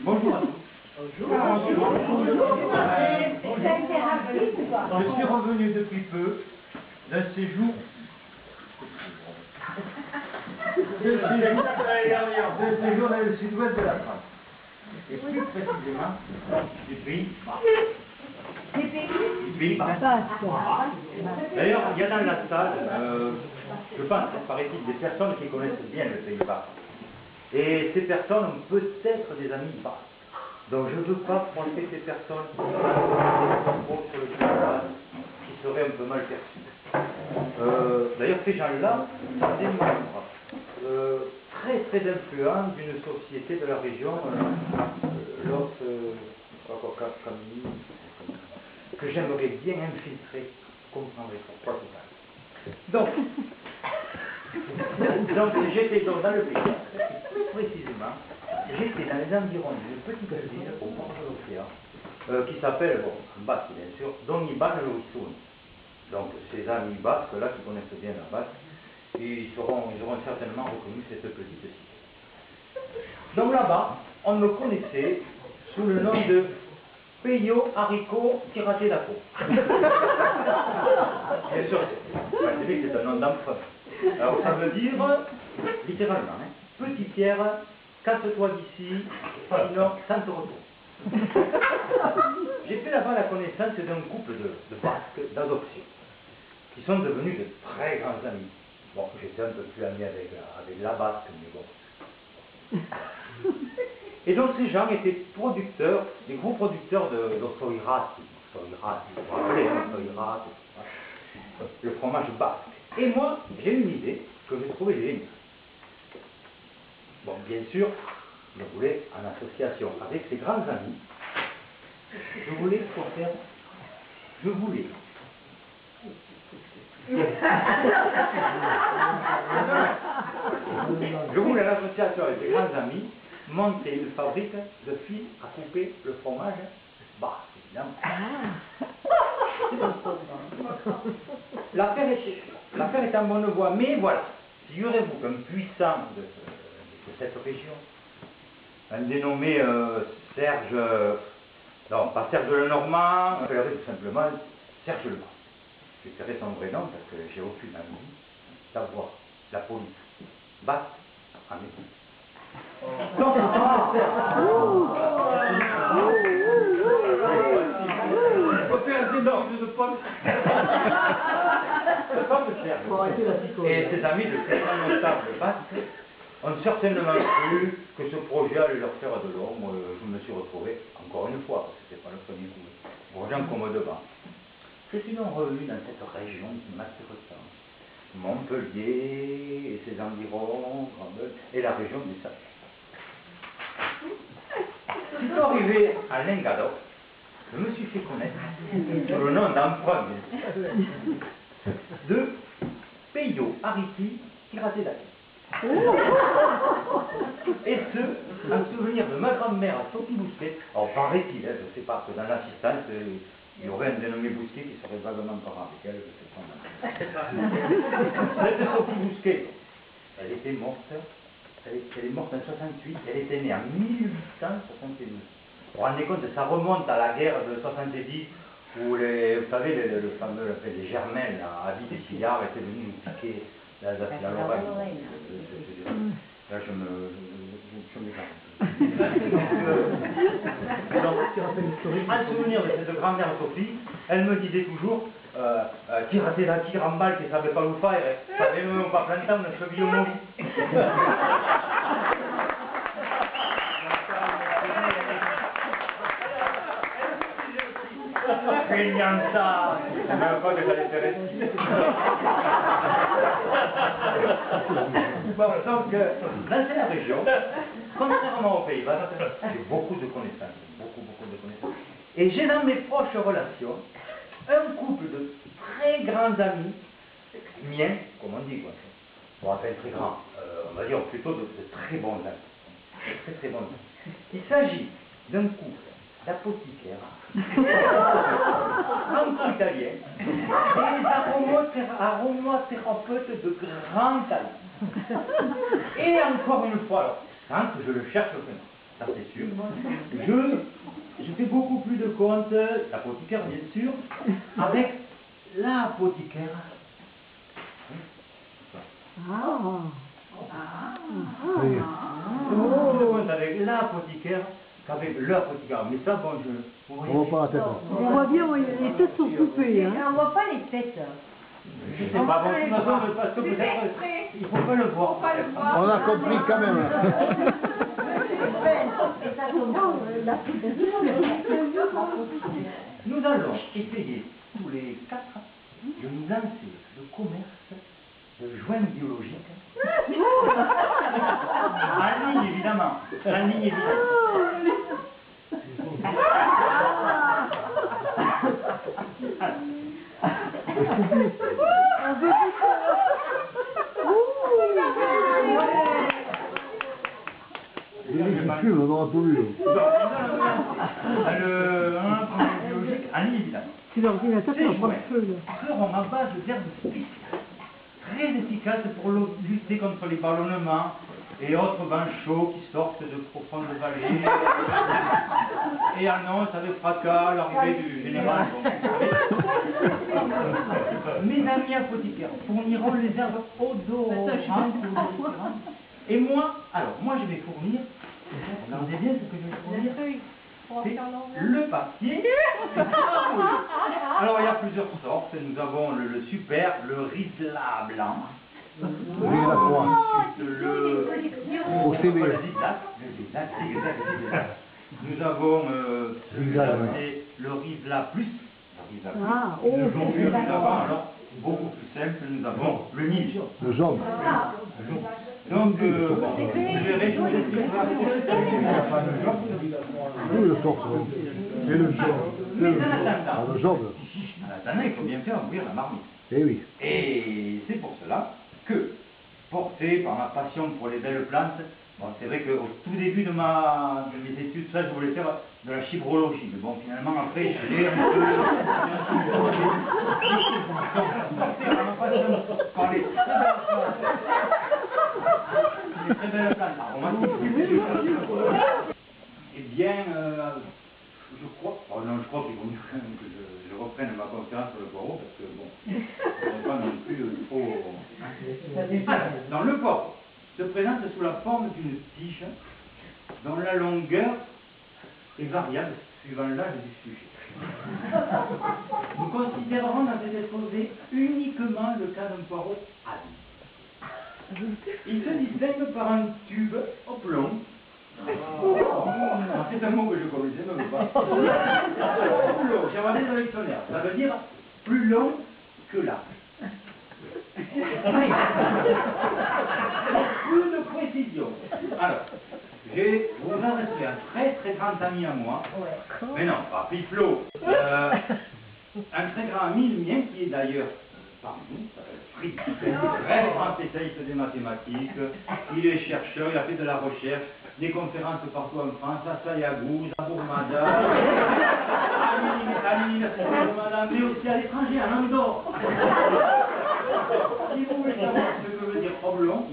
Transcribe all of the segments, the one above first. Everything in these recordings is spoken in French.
Bonjour à tous. Bonjour. Je suis revenu depuis peu d'un séjour dans le sud-ouest de la France. Et plus précisément du pays basque. D'ailleurs, il y a dans la salle, je pense, paraît-il, des personnes qui connaissent bien le Pays basque. Et ces personnes ont peut-être des amis basques. Donc je ne veux pas fronter ces personnes sur le Pays basque, qui seraient un peu mal perçus. D'ailleurs, ces gens-là sont des membres très très influents d'une société de la région, que j'aimerais bien infiltrer. Vous comprendrez pourquoi tout ça. Donc j'étais dans le pays, plus précisément, j'étais dans les environs d'une petite ville au bord de l'océan, qui s'appelle, en basque bien sûr, Doniban Loisoun. Donc ces amis basques là qui connaissent bien la basque, ils auront certainement reconnu cette petite cité. Donc là-bas, on me connaissait sous le nom de Peyo Haricot Tiraté d'Aco. Bien sûr, c'est un nom d'emprunt. Alors ça veut dire, littéralement, petit Pierre, casse-toi d'ici, sinon sans te retour. J'ai fait là-bas la connaissance d'un couple de Basques d'adoption, qui sont devenus de très grands amis. Bon, j'étais un peu plus ami avec la Basque, mais bon. Et donc ces gens étaient producteurs, des gros producteurs d'Osoirat, vous vous rappelez, Osoirat, le fromage basque. Et moi, j'ai une idée que j'ai trouvée géniale. Bon, bien sûr, je voulais, en association avec ces grands amis, je voulais en association avec ces grands amis, monter une fabrique de fils à couper le fromage basque, évidemment. L'affaire est en bonne voie, mais voilà, figurez-vous qu'un puissant de cette région, un dénommé Serge, non pas Serge Lenormand, on appellerait tout simplement Serge Lenormand. Je dirais son vrai nom parce que j'ai aucune envie d'avoir la police basque à mes coups. Donc, et ses amis de très notables basques ont certainement cru que ce projet allait leur faire de l'ombre. Je me suis retrouvé, encore une fois, parce que ce n'est pas le premier coup, pour gens comme devant. Je suis donc revenu dans cette région qui m'attire tant. Montpellier et ses environs, et la région du Sahel. Sitôt arrivé à Lengador, je me suis fait connaître sous le nom d'emprunt de Peyo Haricot Tiraté d'Aco. Et ce, en souvenir de ma grand-mère à Sophie Bousquet. Alors paraît-il, je ne sais pas, que dans l'assistance, il y aurait un dénommé Bousquet qui serait vaguement parent avec elle, je ne sais pas. Cette Sophie Bousquet, elle était morte, elle est morte en 68, elle était née en 1871. Vous vous rendez compte, ça remonte à la guerre de 70, où vous savez, le fameux, les germains à vie des Sillard étaient venus nous piquer la Lorraine. Là, je m'écarte. En souvenir de cette grand-mère Sophie, elle me disait toujours tirater la tire en balle qui ne savait pas où faire, ça n'avait même pas plein de temps, on a cheville au molli. Craignant ça, je ne savais pas que j'allais faire ici. Bon, donc, dans cette région, contrairement au Pays basque, j'ai beaucoup de connaissances, beaucoup de connaissances. Et j'ai dans mes proches relations un couple de très grands amis, miens, comme on dit, quoi. Bon, enfin, très grands, on va dire plutôt de très bons amis. Très bons amis. Il s'agit d'un couple d'apothicaires, franco-italiens, et aromathérapeutes de grand talent. Et encore une fois, alors, sans que je le cherche vraiment, ça c'est sûr. Je fais beaucoup plus de comptes, l'apothicaire bien sûr, avec l'apothicaire. Avec l'apothicaire qu'avec l'apothicaire. Mais ça, bon, on voit pas la tête. On voit bien, les têtes sont coupées. Hein. On voit pas les têtes. Je sais pas, bon, de toute façon, parce que peut-être, il faut pas le voir. On a compris quand même. Nous allons essayer tous les 4 de nous lancer le commerce de joints biologiques. En ligne évidemment. En ligne évidemment. Il fume, on n'aura pas vu. Le biologique en ligne évidemment. C'est l'ordinateur qui en prend le feu. Seront à base d'herbes spéciales, très efficaces pour lutter contre les ballonnements et autres vents chauds qui sortent de profondes vallées et annoncent avec fracas l'arrivée du général. Mes amis apothicaires fourniront les herbes odorantes. Et moi, moi je vais fournir, regardez bien ce que je vais fournir. C'est le papier. Alors il y a plusieurs sortes. Nous avons le super, le Rizla blanc. Rizla croix. Au CV. Le zigzag. Nous avons le Rizla plus. Le jaune, nous avons alors beaucoup plus simple. Nous avons le Nige. Le jaune. Donc, vous verrez, je vous expliquerai. Nous le sortent. Et le jaune. Mais en attendant, Le jaune. il faut bien faire bouillir la marmite. Eh oui. Et c'est pour cela que, porté par ma passion pour les belles plantes, bon, c'est vrai qu'au tout début de mes études, ça, je voulais faire de la chibrologie. Mais bon, finalement, après, je l'ai un peu... Porté par ma passion par les très belles plantes aromatiques. Eh bien, je crois qu'il vaut mieux quand même que je reprenne ma conférence sur le poireau, parce que bon, on n'est pas non plus trop... Alors, dans le poireau se présente sous la forme d'une tige dont la longueur est variable suivant l'âge du sujet. Nous considérerons dans cet exposé uniquement le cas d'un poireau adulte. Il se distingue par un tube oblong. C'est un mot que je connaissais même pas. Oblong, j'ai regardé dans le dictionnaire. Ça veut dire plus long que large. Plus de précision. Alors, je vous en resterai un très grand ami à moi. Mais non, pas Piflo. Un très grand ami, le mien, qui est d'ailleurs parmi nous, Fritz, très grand spécialiste des mathématiques. Il est chercheur, il a fait de la recherche, des conférences partout en France, à Sayagou, à Bourmada, à l'université de Bourmada, mais aussi à l'étranger, à Andorre. Si vous voulez savoir ce que veut dire oblong,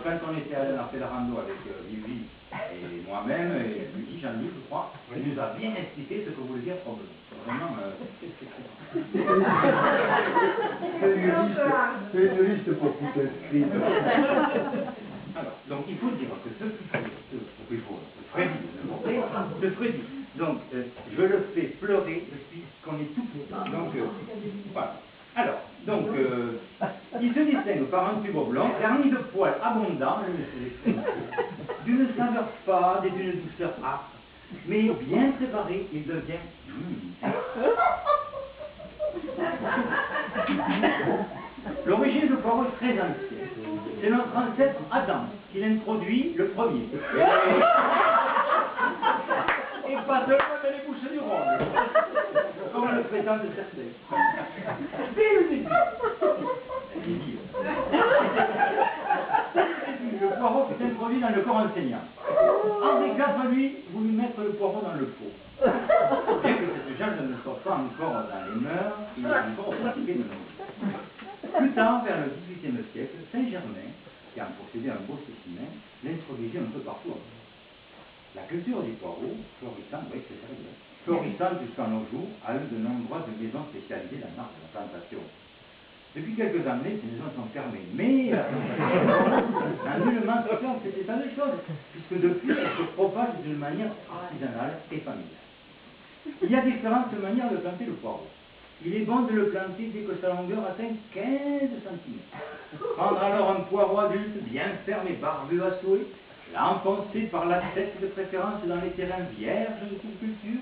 quand on était allé dans la rando avec Vivi et moi-même, et Luigi, Jean-Luc, je crois, il nous a bien expliqué ce que voulait dire oblong. Vraiment, C'est une liste pour tout inscrire. alors, donc il faut dire que ce Freddy, donc je le fais pleurer depuis qu'on est tout petit. Donc, voilà. Alors, donc, il se distingue par un tube blanc garni de poils abondants, d'une saveur fade et d'une douceur âpre, mais bien préparé, il devient L'origine du poireau est très ancienne. C'est notre ancêtre Adam qui l'introduit le premier. Et pas seulement dans les bouches du Rhône, comme le prétendent certains. Dès le début, le poireau est introduit dans le corps enseignant. Henri IV, lui, voulut mettre le poireau dans le pot. Bien que cette chose ne soit pas encore dans les mœurs, il est encore pratiqué de nos jours. Plus tard, vers le XVIIIe siècle, Saint-Germain, qui en possédait un beau spécimen, l'introduisait un peu partout. La culture du poireau, florissante, oui, c'est sérieux, florissante jusqu'à nos jours, a eu de nombreuses maisons spécialisées dans l'art de la plantation. Depuis quelques années, ces maisons sont fermées, mais la plantation n'a nullement fait cet état de choses, puisque depuis, elle se propage d'une manière artisanale et familiale. Il y a différentes manières de planter le poireau. Il est bon de le planter dès que sa longueur atteint 15 cm. Prendre alors un poireau adulte bien ferme et barbu à souhait, l'enfoncer par la tête de préférence dans les terrains vierges de toute culture,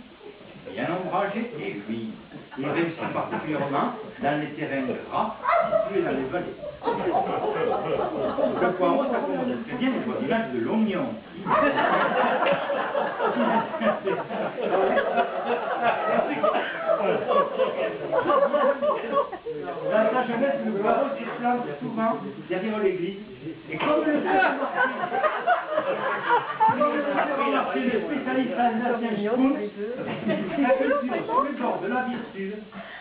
bien ombragés et humides. Il réussit particulièrement dans les terrains gras situés dans les vallées. Le poireau s'accommode très bien au voisinage de l'oignon. La sagesse, le poireau s'implante souvent derrière l'église, et comme le spécialiste alsacien Schultz, la culture sur le bord de la Vistule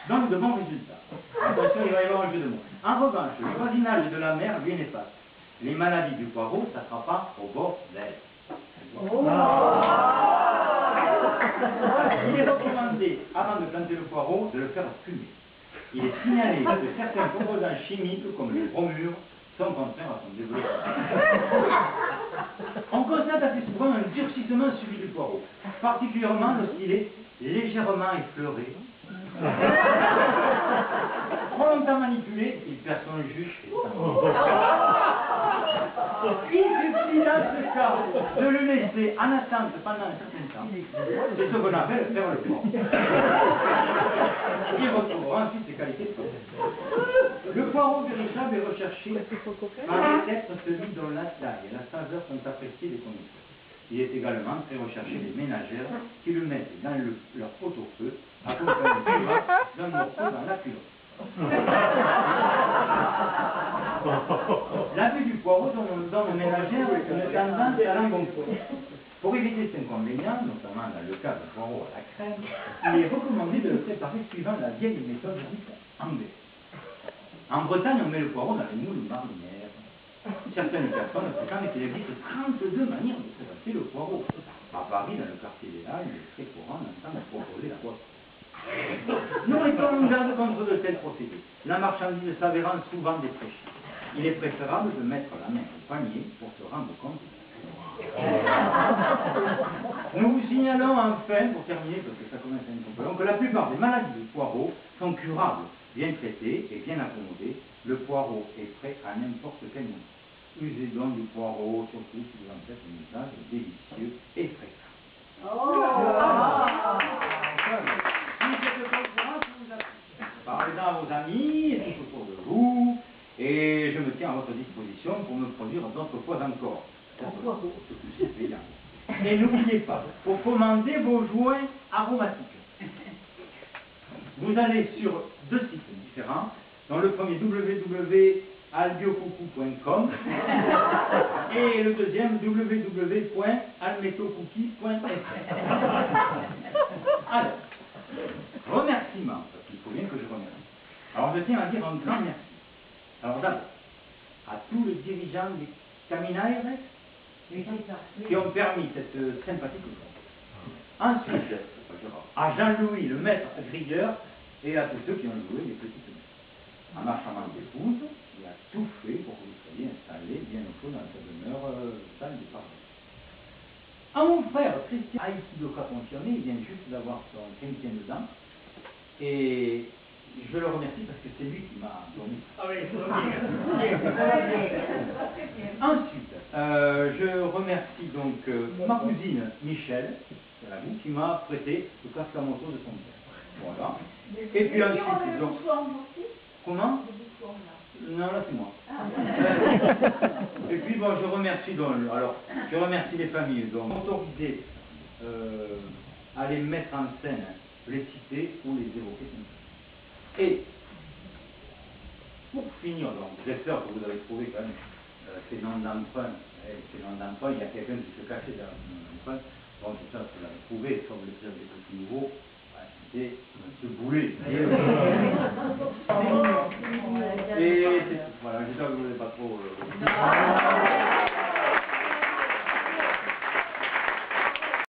donne de bons résultats. Attention, il va y avoir un jeu de mots. En revanche, le voisinage de la mer lui est néfaste. Les maladies du poireau s'attrapent au bord d'elle. Il est recommandé, avant de planter le poireau, de le faire fumer. Il est signalé que certains composants chimiques, comme le bromure, sont contraires à son développement. On constate assez souvent un durcissement suivi du poireau, particulièrement lorsqu'il est légèrement effleuré. Trop longtemps manipulé, il perd son jus. Il suffit dans ce cas de le laisser en attente pendant un certain temps. C'est ce qu'on appelle faire le poireau. Il retrouvera ensuite ses qualités de processus. Le poireau véritable est recherché par les êtres celui dont la taille et la saveur sont appréciées des connaisseurs. Il est également très recherché des ménagères qui le mettent dans leur pot-au-feu, accompagné d'un morceau dans la culotte. L'abus du poireau dans nos ménagères est une tendance à l'embonpoint. Pour éviter cet inconvénient, notamment dans le cas du poireau à la crème, il est recommandé de le préparer suivant la vieille méthode dite anglaise. En Bretagne, on met le poireau dans les moules marinières. Certaines personnes fréquentent qu'il existe 32 manières de préparer le poireau. À Paris, dans le quartier des Halles, il est très courant d'entendre proposer la boîte. Nous mettons en garde contre de tels procédés, la marchandise s'avérant souvent défraîchie. Il est préférable de mettre la main au panier pour se rendre compte. Nous vous signalons enfin, pour terminer, parce que ça commence à être un peu long, que la plupart des maladies du poireau sont curables, bien traitées et bien accommodées. Le poireau est prêt à n'importe quel moment. Usez donc du poireau, surtout si vous en faites un usage délicieux et fréquent. Parlez-en à vos amis et tout autour de vous, et je me tiens à votre disposition pour me produire d'autres fois encore. C'est payant. Et n'oubliez pas, pour commander vos joints aromatiques, vous allez sur deux sites différents, dans le premier www.albiocoucou.com et le deuxième www.almetocookie.fr. Alors, remerciements, parce qu'il faut bien que je remercie. Alors je tiens à dire un grand merci. Alors d'abord, à tous les dirigeants des Caminaires qui ont permis cette sympathique journée. Ensuite, à Jean-Louis, le maître grilleur, et à tous ceux qui ont joué les petites mains. À ma charmante épouse, il a tout fait pour que vous soyez installés bien au chaud dans cette demeure salle du parlement. À mon frère Christian, Aïkidoka confirmé, il vient juste d'avoir son 15e dedans, et je le remercie parce que c'est lui qui m'a donné. Ensuite, je remercie donc ma cousine Michel, c'est la vous, qui m'a prêté le casque à moto de son père. Voilà. Et puis ensuite, donc. Comment? Non, là c'est moi. Et puis bon, je remercie donc, alors, je remercie les familles donc autorisées à les mettre en scène, les citer ou les évoquer. Et pour finir, donc, j'espère que vous avez trouvé quand même ces noms d'emprunt. Ces noms d'emprunt, il y a quelqu'un qui se cachait derrière ces noms d'emprunt. Bon, tout ça, vous l'avez trouvé, comme le chef des petits nouveaux, c'était M. Boulet. Et voilà, j'espère que vous n'avez pas trop.